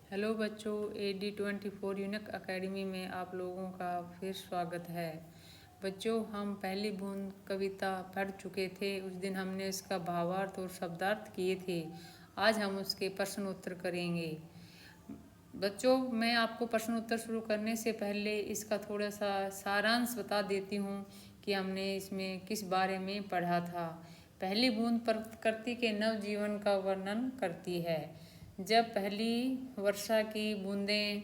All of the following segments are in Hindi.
हेलो बच्चों, AD24 यूनिक एकेडमी में आप लोगों का फिर स्वागत है। बच्चों, हम पहली बूंद कविता पढ़ चुके थे। उस दिन हमने इसका भावार्थ और शब्दार्थ किए थे। आज हम उसके प्रश्न उत्तर करेंगे। बच्चों, मैं आपको प्रश्न उत्तर शुरू करने से पहले इसका थोड़ा सा सारांश बता देती हूँ कि हमने इसमें किस बारे में पढ़ा था। पहली बूंद प्रकृति के नव जीवन का वर्णन करती है। जब पहली वर्षा की बूंदें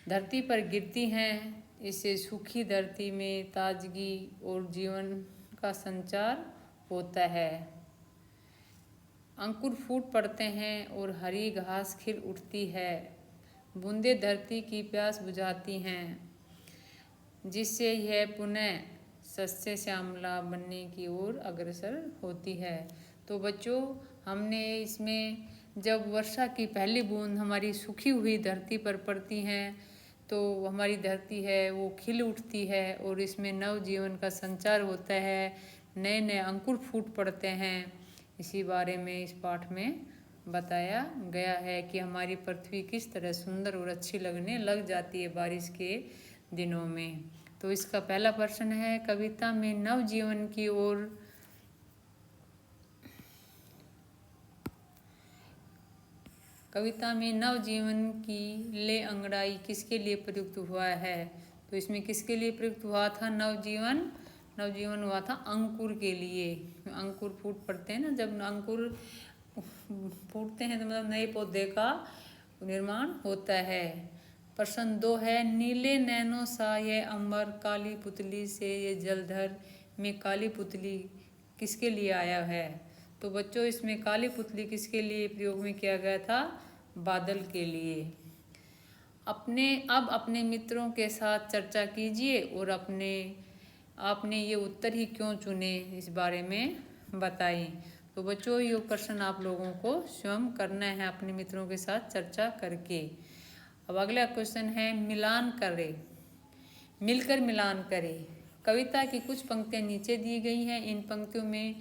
धरती पर गिरती हैं, इससे सूखी धरती में ताजगी और जीवन का संचार होता है। अंकुर फूट पड़ते हैं और हरी घास खिल उठती है। बूंदें धरती की प्यास बुझाती हैं, जिससे यह पुनः सस्य श्यामला बनने की ओर अग्रसर होती है। तो बच्चों, हमने इसमें जब वर्षा की पहली बूंद हमारी सूखी हुई धरती पर पड़ती हैं तो हमारी धरती है वो खिल उठती है और इसमें नव जीवन का संचार होता है, नए नए अंकुर फूट पड़ते हैं। इसी बारे में इस पाठ में बताया गया है कि हमारी पृथ्वी किस तरह सुंदर और अच्छी लगने लग जाती है बारिश के दिनों में। तो इसका पहला प्रश्न है, कविता में नव जीवन की ओर कविता में नव जीवन की ले अंगड़ाई किसके लिए प्रयुक्त हुआ है? तो इसमें किसके लिए प्रयुक्त हुआ था नवजीवन हुआ था अंकुर के लिए। अंकुर फूट पड़ते हैं ना, जब अंकुर फूटते हैं तो मतलब नए पौधे का निर्माण होता है। प्रश्न 2 है, नीले नैनो सा ये अंबर काली पुतली से ये जलधर में काली पुतली किसके लिए आया है? तो बच्चों, इसमें काली पुतली किसके लिए प्रयोग में किया गया था? बादल के लिए। अपने मित्रों के साथ चर्चा कीजिए और आपने ये उत्तर ही क्यों चुने, इस बारे में बताएं। तो बच्चों, ये प्रश्न आप लोगों को स्वयं करना है अपने मित्रों के साथ चर्चा करके। अब अगला क्वेश्चन है, मिलकर मिलान करें। कविता की कुछ पंक्तियां नीचे दी गई हैं। इन पंक्तियों में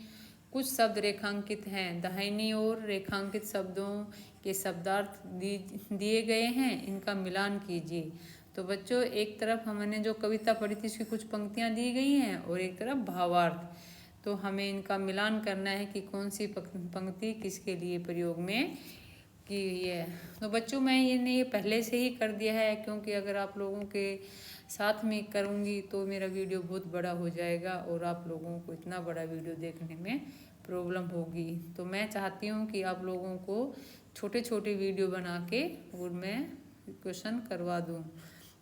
कुछ शब्द रेखांकित हैं। दाहिनी ओर रेखांकित शब्दों के शब्दार्थ दिए गए हैं, इनका मिलान कीजिए। तो बच्चों, एक तरफ हमने जो कविता पढ़ी थी उसकी कुछ पंक्तियां दी गई हैं और एक तरफ भावार्थ। तो हमें इनका मिलान करना है कि कौन सी पंक्ति किसके लिए प्रयोग में की गई है। तो बच्चों, मैंने ये पहले से ही कर दिया है, क्योंकि अगर आप लोगों के साथ में करूँगी तो मेरा वीडियो बहुत बड़ा हो जाएगा और आप लोगों को इतना बड़ा वीडियो देखने में प्रॉब्लम होगी। तो मैं चाहती हूँ कि आप लोगों को छोटे छोटे वीडियो बना के और मैं क्वेश्चन करवा दूँ।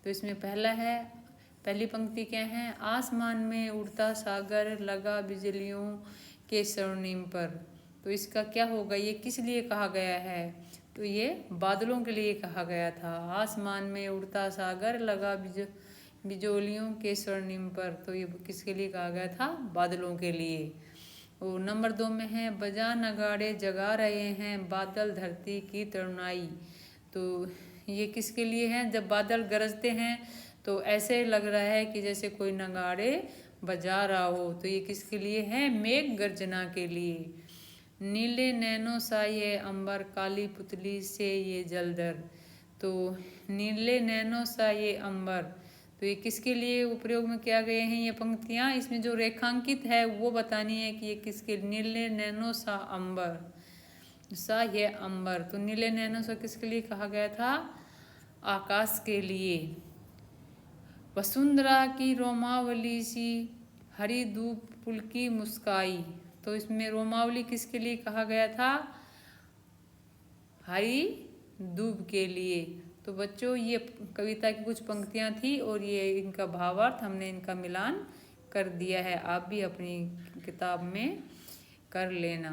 तो इसमें पहली पंक्ति क्या है, आसमान में उड़ता सागर लगा बिजलियों के स्वर्णिम पर। तो इसका क्या होगा, ये किस लिए कहा गया है? तो ये बादलों के लिए कहा गया था। आसमान में उड़ता सागर लगा बिजलियों के स्वर्णिम पर, तो ये किसके लिए कहा गया था? बादलों के लिए। और नंबर 2 में है, बजा नगाड़े जगा रहे हैं बादल धरती की तरुणाई। तो ये किसके लिए है? जब बादल गरजते हैं तो ऐसे लग रहा है कि जैसे कोई नगाड़े बजा रहा हो। तो ये किसके लिए है? मेघ गर्जना के लिए। नीले नैनो सा ये अंबर काली पुतली से ये जलधर। तो नीले नैनो सा ये अंबर, तो ये किसके लिए उपयोग में किया गए हैं ये पंक्तियाँ? इसमें जो रेखांकित है वो बतानी है कि ये किसके, नीले नैनो सा अंबर सा ये अंबर। तो नीले नैनो सा किसके लिए कहा गया था? आकाश के लिए। वसुंधरा की रोमावली सी हरी धूप पुलकी मुस्काई। तो इसमें रोमावली किसके लिए कहा गया था? हरी दूब के लिए। तो बच्चों, ये कविता की कुछ पंक्तियां थी और ये इनका भावार्थ हमने इनका मिलान कर दिया है। आप भी अपनी किताब में कर लेना।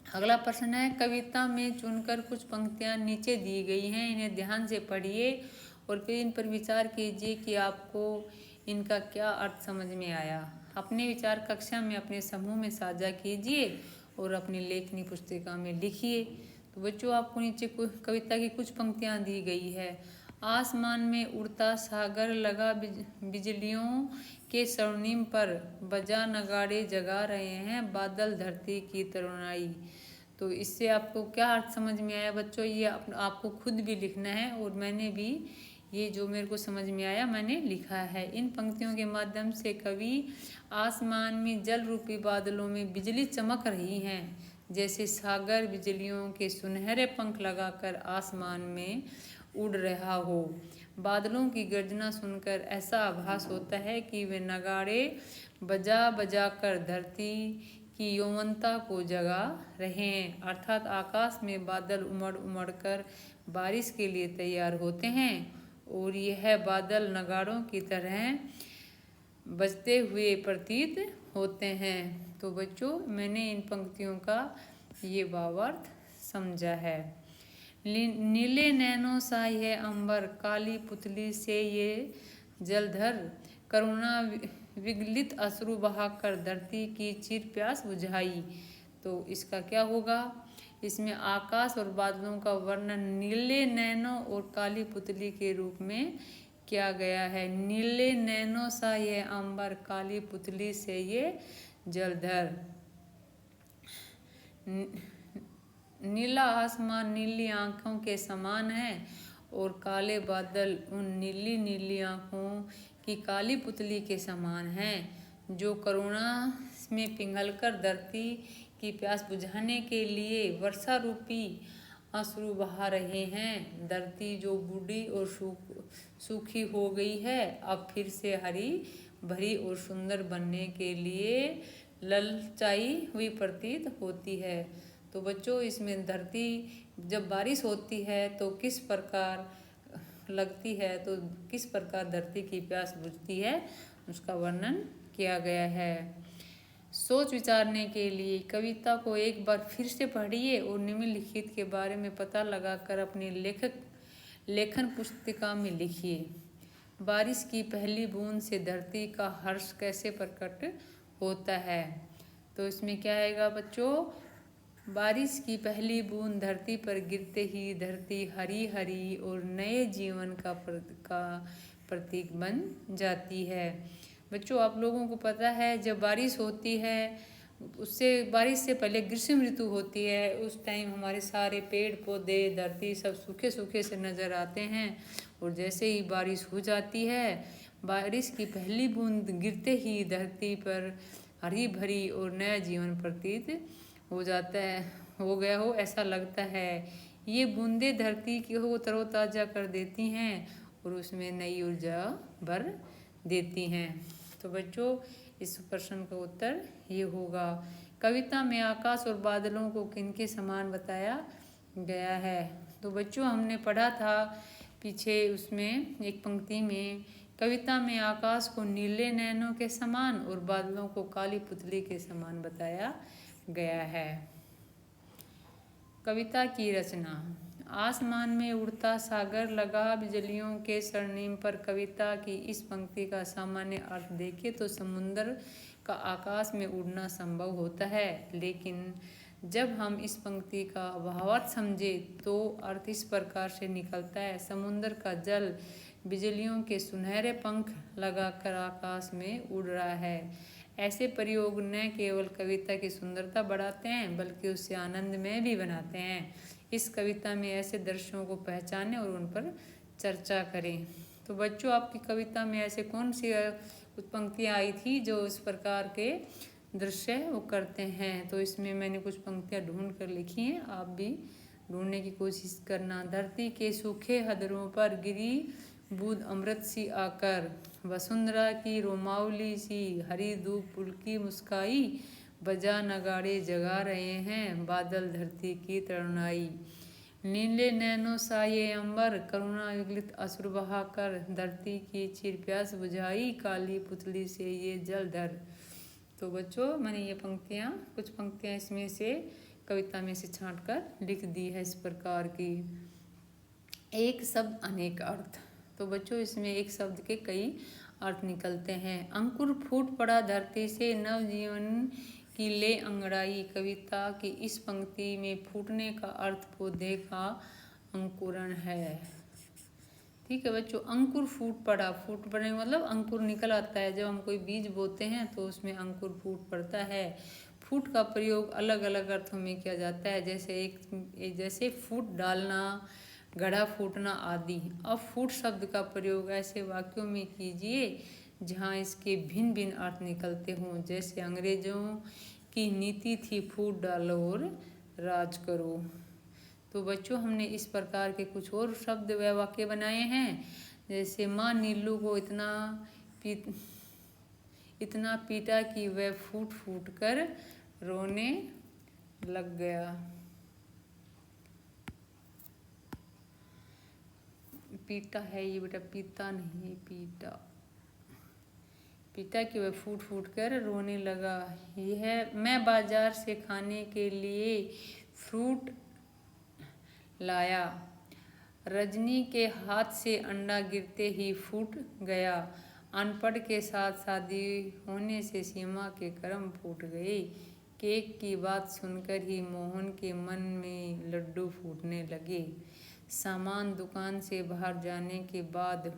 अगला प्रश्न है, कविता में चुनकर कुछ पंक्तियां नीचे दी गई हैं, इन्हें ध्यान से पढ़िए और फिर इन पर विचार कीजिए कि आपको इनका क्या अर्थ समझ में आया। अपने विचार कक्षा में अपने समूह में साझा कीजिए और अपनी लेखनी पुस्तिका में लिखिए। तो बच्चों, आपको नीचे कविता की कुछ पंक्तियां दी गई है। आसमान में उड़ता सागर लगा बिजलियों के स्वर्णिम पर, बजा नगाड़े जगा रहे हैं बादल धरती की तरुणाई। तो इससे आपको क्या अर्थ समझ में आया बच्चों, ये आपको खुद भी लिखना है, और मैंने भी ये जो मेरे को समझ में आया मैंने लिखा है। इन पंक्तियों के माध्यम से कवि आसमान में जल रूपी बादलों में बिजली चमक रही हैं, जैसे सागर बिजलियों के सुनहरे पंख लगाकर आसमान में उड़ रहा हो। बादलों की गर्जना सुनकर ऐसा आभास होता है कि वे नगाड़े बजा बजा कर धरती की यौवनता को जगा रहे हैं, अर्थात आकाश में बादल उमड़ उमड़ कर बारिश के लिए तैयार होते हैं, और यह बादल नगाड़ों की तरह बजते हुए प्रतीत होते हैं। तो बच्चों मैंने इन पंक्तियों का ये भावार्थ समझा है। नीले नैनों सा यह अंबर, काली पुतली से ये जलधर, करुणा विगलित अश्रु बहाकर धरती की चीर प्यास बुझाई। तो इसका क्या होगा, इसमें आकाश और बादलों का वर्णन नीले नैनों और काली पुतली के रूप में किया गया है। नीले नैनों सा ये अंबर, काली पुतली से ये जलधर। नीला आसमान नीली आँखों के समान है, और काले बादल उन नीली नीली आँखों की काली पुतली के समान हैं, जो करुणा में पिघलकर धरती की प्यास बुझाने के लिए वर्षा रूपी अश्रु बहा रहे हैं। धरती जो बूढ़ी और सूखी हो गई है, अब फिर से हरी भरी और सुंदर बनने के लिए ललचाई हुई प्रतीत होती है। तो बच्चों इसमें धरती जब बारिश होती है तो किस प्रकार लगती है, तो किस प्रकार धरती की प्यास बुझती है, उसका वर्णन किया गया है। सोच विचारने के लिए कविता को एक बार फिर से पढ़िए और निम्नलिखित के बारे में पता लगाकर अपनी लेखन पुस्तिका में लिखिए। बारिश की पहली बूंद से धरती का हर्ष कैसे प्रकट होता है। तो इसमें क्या आएगा बच्चों, बारिश की पहली बूंद धरती पर गिरते ही धरती हरी हरी और नए जीवन का प्रतीक बन जाती है। बच्चों आप लोगों को पता है जब बारिश होती है, उससे बारिश से पहले ग्रीष्म ऋतु होती है, उस टाइम हमारे सारे पेड़ पौधे धरती सब सूखे सूखे से नज़र आते हैं, और जैसे ही बारिश हो जाती है, बारिश की पहली बूंद गिरते ही धरती पर हरी भरी और नया जीवन प्रतीत हो जाता है, हो गया हो ऐसा लगता है। ये बूंदें धरती को तरोताज़ा कर देती हैं और उसमें नई ऊर्जा भर देती हैं। तो बच्चों इस प्रश्न का उत्तर ये होगा। कविता में आकाश और बादलों को किनके समान बताया गया है। तो बच्चों हमने पढ़ा था पीछे उसमें एक पंक्ति में, कविता में आकाश को नीले नैनों के समान और बादलों को काली पुतली के समान बताया गया है। कविता की रचना। आसमान में उड़ता सागर लगा बिजलियों के स्वर्णिम पर। कविता की इस पंक्ति का सामान्य अर्थ देखें तो समुद्र का आकाश में उड़ना संभव होता है, लेकिन जब हम इस पंक्ति का भावार्थ समझे तो अर्थ इस प्रकार से निकलता है, समुद्र का जल बिजलियों के सुनहरे पंख लगाकर आकाश में उड़ रहा है। ऐसे प्रयोग न केवल कविता की सुंदरता बढ़ाते हैं बल्कि उसे आनंदमय भी बनाते हैं। इस कविता में ऐसे दृश्यों को पहचानें और उन पर चर्चा करें। तो बच्चों आपकी कविता में ऐसे कौन सी कुछ पंक्तियाँ आई थी जो इस प्रकार के दृश्य वो करते हैं। तो इसमें मैंने कुछ पंक्तियाँ ढूंढ कर लिखी हैं, आप भी ढूंढने की कोशिश करना। धरती के सूखे हदरों पर गिरी बूंद अमृत सी आकर, वसुंधरा की रोमावली सी हरी धूप पुलकी मुस्काई, बजा नगाड़े जगा रहे हैं बादल धरती की तरुणाई। नीले नैनों सा ये अंबर, करुणा विगलित अश्रु बहाकर धरती की चीर प्यास बुझाई, काली पुतली से ये जलधर। तो बच्चों मैंने ये पंक्तियाँ कुछ पंक्तियाँ इसमें से कविता में से छांट कर लिख दी है इस प्रकार की। एक शब्द अनेक अर्थ। तो बच्चों इसमें एक शब्द के कई अर्थ निकलते हैं। अंकुर फूट पड़ा धरती से नवजीवन की ले अंगड़ाई। कविता की इस पंक्ति में फूटने का अर्थ पौधे का अंकुरण है। ठीक है बच्चों, अंकुर फूट पड़ा, फूट पड़ने मतलब अंकुर निकल आता है। जब हम कोई बीज बोते हैं तो उसमें अंकुर फूट पड़ता है। फूट का प्रयोग अलग अलग अर्थों में किया जाता है, जैसे फूट डालना, गड्ढा फूटना आदि। अब फूट शब्द का प्रयोग ऐसे वाक्यों में कीजिए जहाँ इसके भिन्न भिन्न अर्थ निकलते हों, जैसे अंग्रेजों की नीति थी फूट डालो और राज करो। तो बच्चों हमने इस प्रकार के कुछ और शब्द व वाक्य बनाए हैं, जैसे माँ नीलू को इतना पीटा कि वह फूट फूट कर रोने लग गया। पीटा है ये बेटा, पीता नहीं, पीटा कि वह फूट फूट कर रोने लगा। यह मैं बाजार से खाने के लिए फ्रूट लाया, रजनी के हाथ से अंडा गिरते ही फूट गया। अनपढ़ के साथ शादी होने से सीमा के कर्म फूट गए। केक की बात सुनकर ही मोहन के मन में लड्डू फूटने लगे। सामान दुकान से बाहर जाने के बाद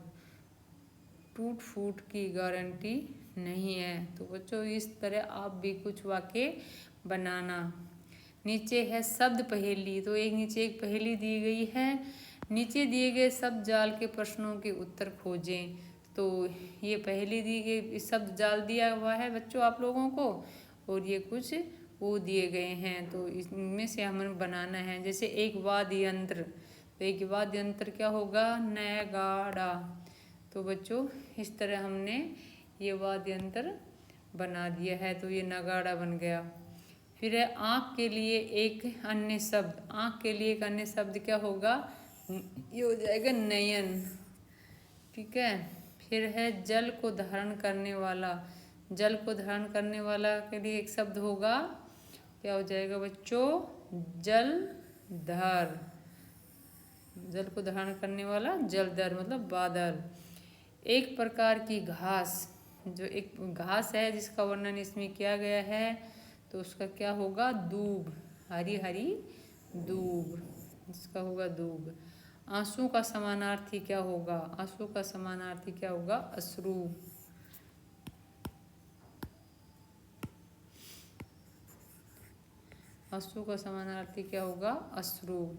टूट फूट की गारंटी नहीं है। तो बच्चों इस तरह आप भी कुछ वाक्य बनाना। नीचे है शब्द पहेली, तो नीचे एक पहेली दी गई है। नीचे दिए गए शब्द जाल के प्रश्नों के उत्तर खोजें। तो ये पहेली दी गई, शब्द जाल दिया हुआ है बच्चों आप लोगों को, और ये कुछ वो दिए गए हैं, तो इसमें से हमें बनाना है। जैसे एक वाद्य यंत्र, तो एक वाद्य यंत्र क्या होगा, नगाड़ा। तो बच्चों इस तरह हमने ये वाद्य यंत्र बना दिया है, तो ये नगाड़ा बन गया। फिर है आँख के लिए एक अन्य शब्द, आँख के लिए एक अन्य शब्द क्या होगा, ये हो जाएगा नयन। ठीक है। फिर है जल को धारण करने वाला, जल को धारण करने वाला के लिए एक शब्द होगा, क्या हो जाएगा बच्चों, जलधर। जल को धारण करने वाला जलधर मतलब बादल। एक प्रकार की घास, जो एक घास है जिसका वर्णन इसमें किया गया है, तो उसका क्या होगा, दूब, हरी हरी दूब, इसका होगा दूब। आंसू का समानार्थी क्या होगा, आंसू का समानार्थी क्या होगा, अश्रु। आंसू का समानार्थी क्या होगा, अश्रु।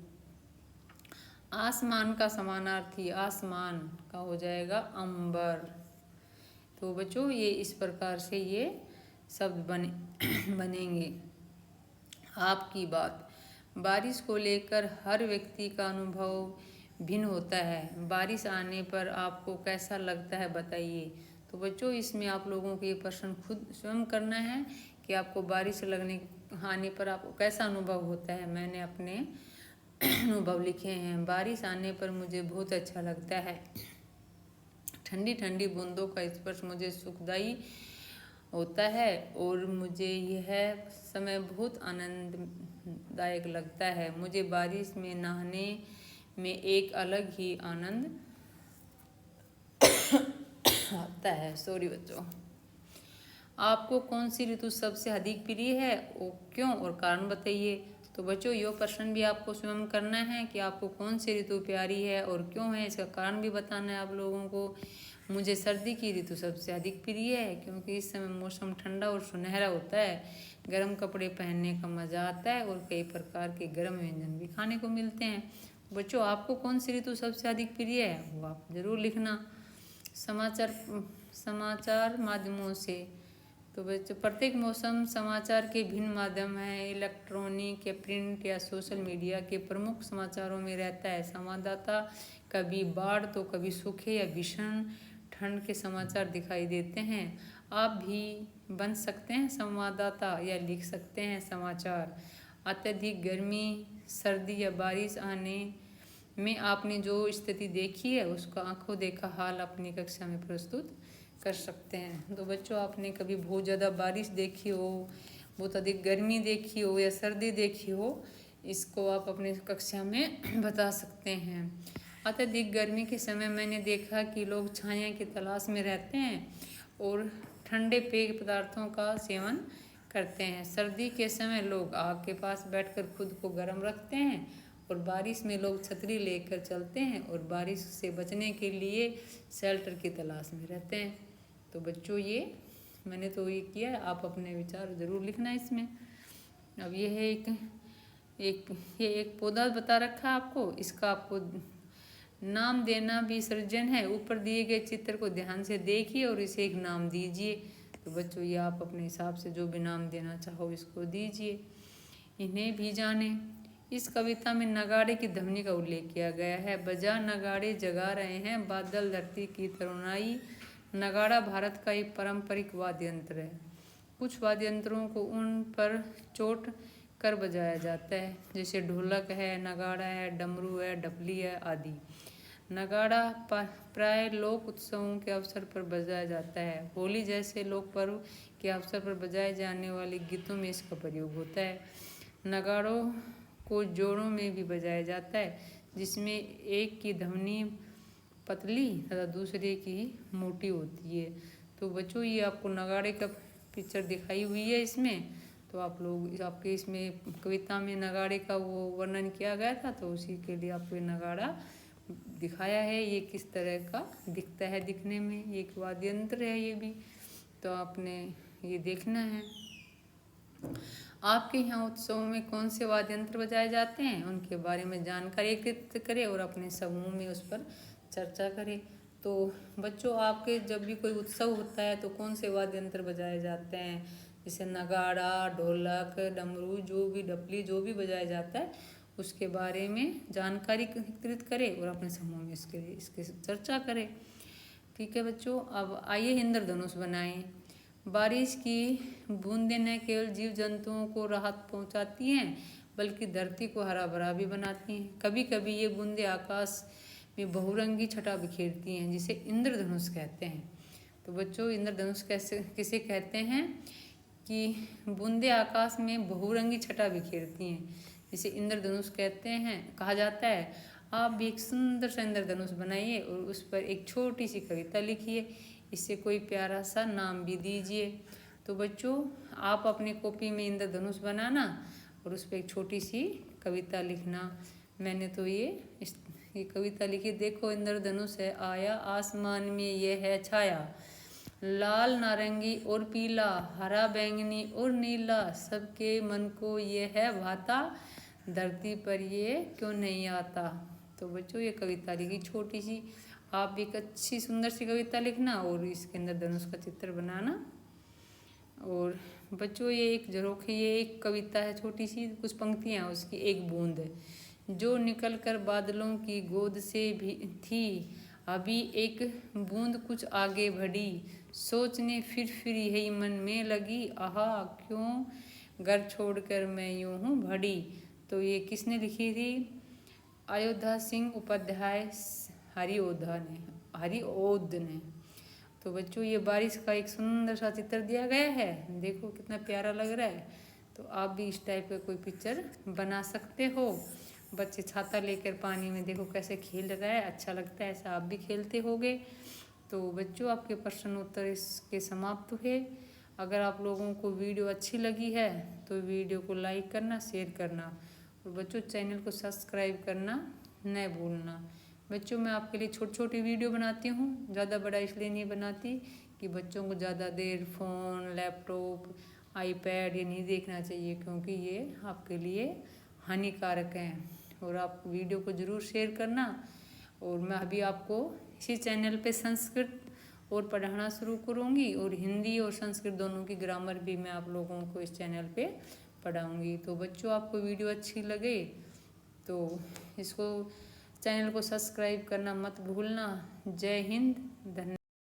आसमान का समानार्थी, आसमान का हो जाएगा अंबर। तो बच्चों ये इस प्रकार से ये शब्द बनेंगे। आपकी बात, बारिश को लेकर हर व्यक्ति का अनुभव भिन्न होता है। बारिश आने पर आपको कैसा लगता है बताइए। तो बच्चों इसमें आप लोगों को ये प्रश्न खुद स्वयं करना है कि आपको बारिश आने पर आपको कैसा अनुभव होता है। मैंने अपने अनुभव लिखे हैं। बारिश आने पर मुझे बहुत अच्छा लगता है। ठंडी ठंडी बूंदों का स्पर्श मुझे सुखदायी होता है और मुझे यह समय बहुत आनंददायक लगता है। मुझे बारिश में नहाने में एक अलग ही आनंद आता है। सॉरी बच्चों। आपको कौन सी ऋतु सबसे अधिक प्रिय है और क्यों, और कारण बताइए। तो बच्चों ये प्रश्न भी आपको स्वयं करना है कि आपको कौन सी ऋतु प्यारी है और क्यों है, इसका कारण भी बताना है आप लोगों को। मुझे सर्दी की ऋतु सबसे अधिक प्रिय है क्योंकि इस समय मौसम ठंडा और सुनहरा होता है, गर्म कपड़े पहनने का मज़ा आता है और कई प्रकार के गर्म व्यंजन भी खाने को मिलते हैं। बच्चों आपको कौन सी ऋतु सबसे अधिक प्रिय है वो आप ज़रूर लिखना। समाचार माध्यमों से, तो बच्चों प्रत्येक मौसम समाचार के भिन्न माध्यम है। इलेक्ट्रॉनिक या प्रिंट या सोशल मीडिया के प्रमुख समाचारों में रहता है। संवाददाता कभी बाढ़ तो कभी सूखे या भीषण ठंड के समाचार दिखाई देते हैं। आप भी बन सकते हैं संवाददाता या लिख सकते हैं समाचार। अत्यधिक गर्मी, सर्दी या बारिश आने में आपने जो स्थिति देखी है उसका आंखों देखा हाल अपनी कक्षा में प्रस्तुत कर सकते हैं। तो बच्चों आपने कभी बहुत ज़्यादा बारिश देखी हो, बहुत अधिक गर्मी देखी हो या सर्दी देखी हो, इसको आप अपने कक्षा में बता सकते हैं। अत्यधिक गर्मी के समय मैंने देखा कि लोग छाया की तलाश में रहते हैं और ठंडे पेय पदार्थों का सेवन करते हैं। सर्दी के समय लोग आग के पास बैठकर खुद को गर्म रखते हैं और बारिश में लोग छतरी लेकर चलते हैं और बारिश से बचने के लिए शेल्टर की तलाश में रहते हैं। तो बच्चों ये मैंने तो ये किया है, आप अपने विचार ज़रूर लिखना इसमें। अब ये है एक पौधा बता रखा है आपको, इसका आपको नाम देना भी सृजन है। ऊपर दिए गए चित्र को ध्यान से देखिए और इसे एक नाम दीजिए। तो बच्चों ये आप अपने हिसाब से जो भी नाम देना चाहो इसको दीजिए। इन्हें भी जाने। इस कविता में नगाड़े की ध्वनि का उल्लेख किया गया है। बजा नगाड़े जगा रहे हैं बादल धरती की तरुणाई। नगाड़ा भारत का एक पारंपरिक वाद्य यंत्र है। कुछ वाद्य यंत्रों को उन पर चोट कर बजाया जाता है, जैसे ढोलक है, नगाड़ा है, डमरू है, डफली है आदि। नगाड़ा प्राय लोक उत्सवों के अवसर पर बजाया जाता है। होली जैसे लोक पर्व के अवसर पर बजाए जाने वाले गीतों में इसका प्रयोग होता है। नगाड़ों को जोड़ों में भी बजाया जाता है, जिसमें एक की ध्वनि पतली तथा दूसरे की मोटी होती है। तो बच्चों ये आपको नगाड़े का पिक्चर दिखाई हुई है इसमें। तो आप लोग आपके इसमें कविता में नगाड़े का वो वर्णन किया गया था, तो उसी के लिए आपको ये नगाड़ा दिखाया है। ये किस तरह का दिखता है, दिखने में एक वाद्य यंत्र है ये भी, तो आपने ये देखना है। आपके यहाँ उत्सवों में कौन से वाद्य यंत्र बजाए जाते हैं उनके बारे में जानकारी एकत्रित करें और अपने समूह में उस पर चर्चा करें। तो बच्चों आपके जब भी कोई उत्सव होता है तो कौन से वाद्य यंत्र बजाए जाते हैं, जैसे नगाड़ा, ढोलक, डमरू, जो भी डफली जो भी बजाया जाता है उसके बारे में जानकारी एकत्रित करें और अपने समूह में इसके चर्चा करें। ठीक है बच्चों, अब आइए इंद्रधनुष बनाएं। बारिश की बूंदें न केवल जीव जंतुओं को राहत पहुंचाती हैं बल्कि धरती को हरा भरा भी बनाती हैं। कभी कभी ये बूंदें आकाश में बहुरंगी छटा बिखेरती हैं, जिसे इंद्रधनुष कहते हैं। तो बच्चों इंद्रधनुष किसे कहते हैं कि बूंदें आकाश में बहुरंगी छटा बिखेरती हैं, जिसे इंद्रधनुष कहते हैं, कहा जाता है। आप भी एक सुंदर सा इंद्रधनुष बनाइए और उस पर एक छोटी सी कविता लिखिए। इससे कोई प्यारा सा नाम भी दीजिए। तो बच्चों आप अपनी कॉपी में इंद्रधनुष बनाना और उस पर एक छोटी सी कविता लिखना। मैंने तो ये कविता लिखी। देखो इंद्रधनुष है आया, आसमान में ये है छाया, लाल नारंगी और पीला, हरा बैंगनी और नीला, सबके मन को ये है भाता, धरती पर ये क्यों नहीं आता। तो बच्चों ये कविता लिखी छोटी सी। आप भी एक अच्छी सुंदर सी कविता लिखना और इसके अंदर धनुष का चित्र बनाना। और बच्चों ये एक कविता है छोटी सी, कुछ पंक्तियाँ उसकी। एक बूंद जो निकलकर बादलों की गोद से भी थी, अभी एक बूंद कुछ आगे बढ़ी, सोचने फिर यही मन में लगी, आहा क्यों घर छोड़कर मैं यूं हूँ भड़ी। तो ये किसने लिखी थी? अयोध्या सिंह उपाध्याय हरिओद ने। तो बच्चों ये बारिश का एक सुंदर सा चित्र दिया गया है, देखो कितना प्यारा लग रहा है। तो आप भी इस टाइप का कोई पिक्चर बना सकते हो। बच्चे छाता लेकर पानी में देखो कैसे खेल रहा है, अच्छा लगता है, ऐसा आप भी खेलते होगे। तो बच्चों आपके प्रश्न उत्तर इसके समाप्त हुए। अगर आप लोगों को वीडियो अच्छी लगी है तो वीडियो को लाइक करना, शेयर करना और बच्चों चैनल को सब्सक्राइब करना न भूलना। बच्चों मैं आपके लिए छोटी छोटी वीडियो बनाती हूँ, ज़्यादा बड़ा इसलिए नहीं बनाती कि बच्चों को ज़्यादा देर फ़ोन, लैपटॉप, आईपैड ये नहीं देखना चाहिए, क्योंकि ये आपके लिए हानिकारक हैं। और आप वीडियो को ज़रूर शेयर करना। और मैं अभी आपको इसी चैनल पे संस्कृत और पढ़ाना शुरू करूँगी और हिंदी और संस्कृत दोनों की ग्रामर भी मैं आप लोगों को इस चैनल पे पढ़ाऊँगी। तो बच्चों आपको वीडियो अच्छी लगे तो इसको चैनल को सब्सक्राइब करना मत भूलना। जय हिंद, धन्यवाद।